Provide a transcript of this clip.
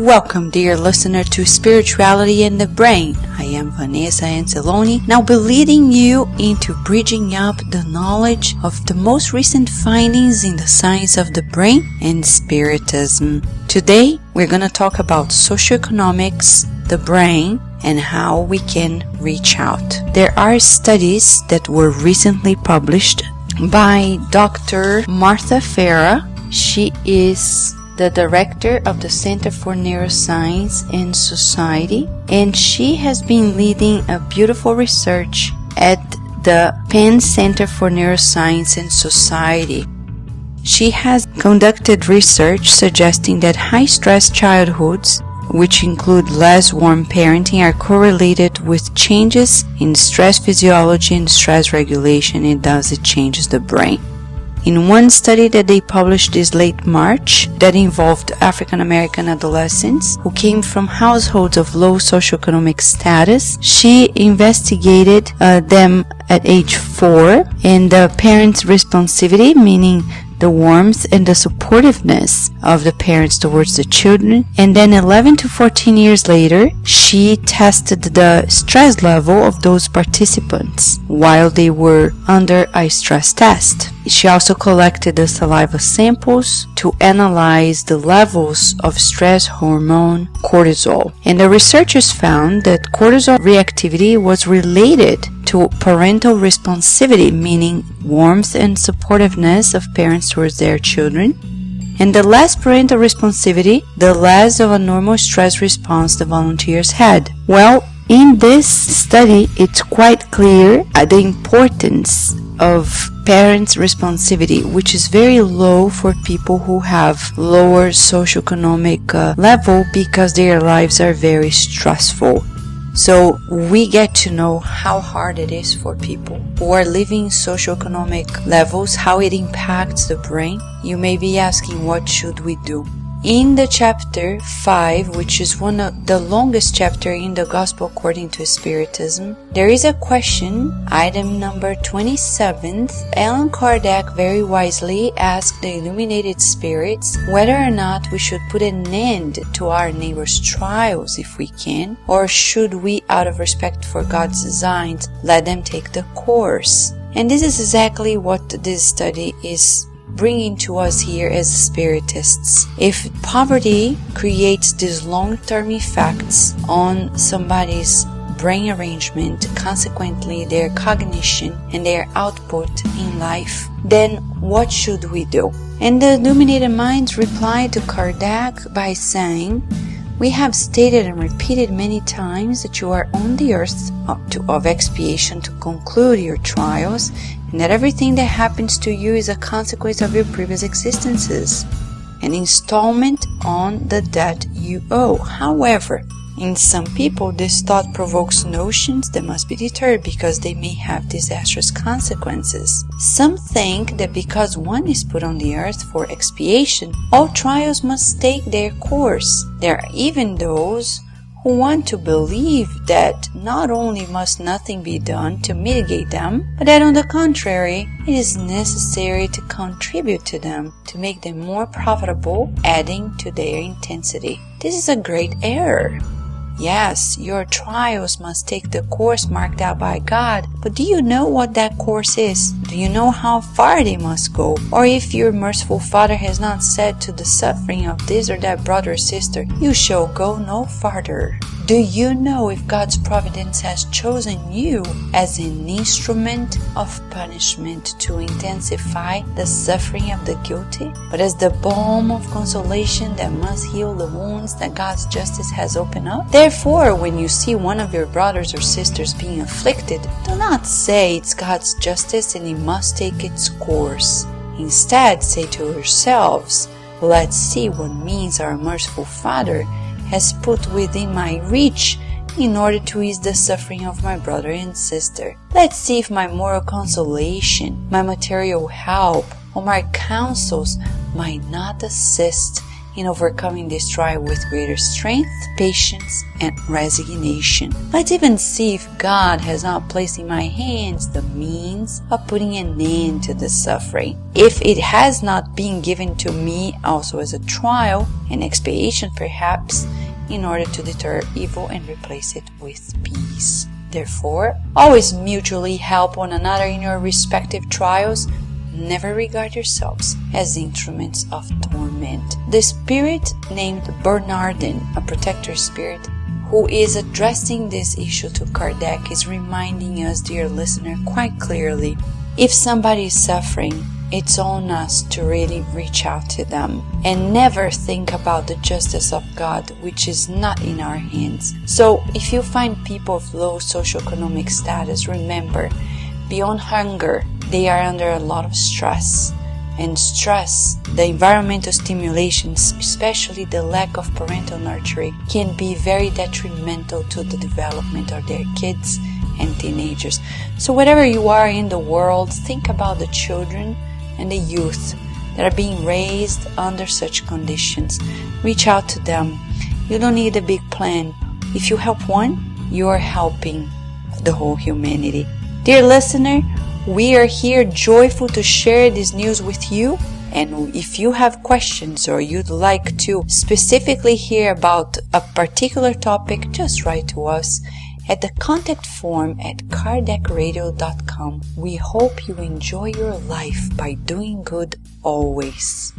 Welcome, dear listener, to Spirituality and the Brain. I am Vanessa Anceloni, now be leading you into bridging up the knowledge of the most recent findings in the science of the brain and spiritism. Today, we're going to talk about socioeconomics, the brain, and how we can reach out. There are studies that were recently published by Dr. Martha Farah. She is the director of the Center for Neuroscience and Society, and she has been leading a beautiful research at the Penn Center for Neuroscience and Society. She has conducted research suggesting that high-stress childhoods, which include less warm parenting, are correlated with changes in stress physiology and stress regulation, and thus it changes the brain. In one study that they published this late March that involved African American adolescents who came from households of low socioeconomic status, she investigated them at age 4 and the parents' responsivity, meaning the warmth and the supportiveness of the parents towards the children. And then 11 to 14 years later, she tested the stress level of those participants while they were under a stress test. She also collected the saliva samples to analyze the levels of stress hormone cortisol. And the researchers found that cortisol reactivity was related to parental responsivity, meaning warmth and supportiveness of parents towards their children. And the less parental responsivity, the less of a normal stress response the volunteers had. Well, in this study, it's quite clear the importance of parents' responsivity, which is very low for people who have lower socioeconomic level because their lives are very stressful. So we get to know how hard it is for people who are living socioeconomic levels, how it impacts the brain. You may be asking, what should we do? In the chapter 5, which is one of the longest chapter in the Gospel according to Spiritism, there is a question, item number 27. Allan Kardec very wisely asked the illuminated spirits whether or not we should put an end to our neighbor's trials if we can, or should we, out of respect for God's designs, let them take the course. And this is exactly what this study is bringing to us here as spiritists. If poverty creates these long-term effects on somebody's brain arrangement, consequently their cognition and their output in life, then what should we do? And the illuminated minds replied to Kardec by saying, we have stated and repeated many times that you are on the earth of expiation to conclude your trials, and that everything that happens to you is a consequence of your previous existences, an installment on the debt you owe. However, in some people, this thought provokes notions that must be deterred because they may have disastrous consequences. Some think that because one is put on the earth for expiation, all trials must take their course. There are even those who want to believe that not only must nothing be done to mitigate them, but that on the contrary, it is necessary to contribute to them, to make them more profitable, adding to their intensity. This is a great error. Yes, your trials must take the course marked out by God, but do you know what that course is? Do you know how far they must go? Or if your merciful Father has not said to the suffering of this or that brother or sister, you shall go no farther. Do you know if God's providence has chosen you as an instrument of punishment to intensify the suffering of the guilty, but as the balm of consolation that must heal the wounds that God's justice has opened up? Therefore, when you see one of your brothers or sisters being afflicted, do not say it's God's justice and it must take its course. Instead, say to yourselves, let's see what means our merciful Father has put within my reach in order to ease the suffering of my brother and sister. Let's see if my moral consolation, my material help, or my counsels might not assist in overcoming this trial with greater strength, patience, and resignation. Let's even see if God has not placed in my hands the means of putting an end to the suffering. If it has not been given to me also as a trial, an expiation perhaps, in order to deter evil and replace it with peace. Therefore, always mutually help one another in your respective trials. Never regard yourselves as instruments of torment. The spirit named Bernardin, a protector spirit, who is addressing this issue to Kardec, is reminding us, dear listener, quite clearly, if somebody is suffering, it's on us to really reach out to them and never think about the justice of God, which is not in our hands. So if you find people of low socioeconomic status, remember, beyond hunger, they are under a lot of stress. And stress, the environmental stimulations, especially the lack of parental nurturing, can be very detrimental to the development of their kids and teenagers. So wherever you are in the world, think about the children and the youth that are being raised under such conditions. Reach out to them. You don't need a big plan. If you help one, you are helping the whole humanity. Dear listener, we are here joyful to share this news with you. And if you have questions or you'd like to specifically hear about a particular topic, just write to us at the contact form at kardecradio.com. We hope you enjoy your life by doing good always.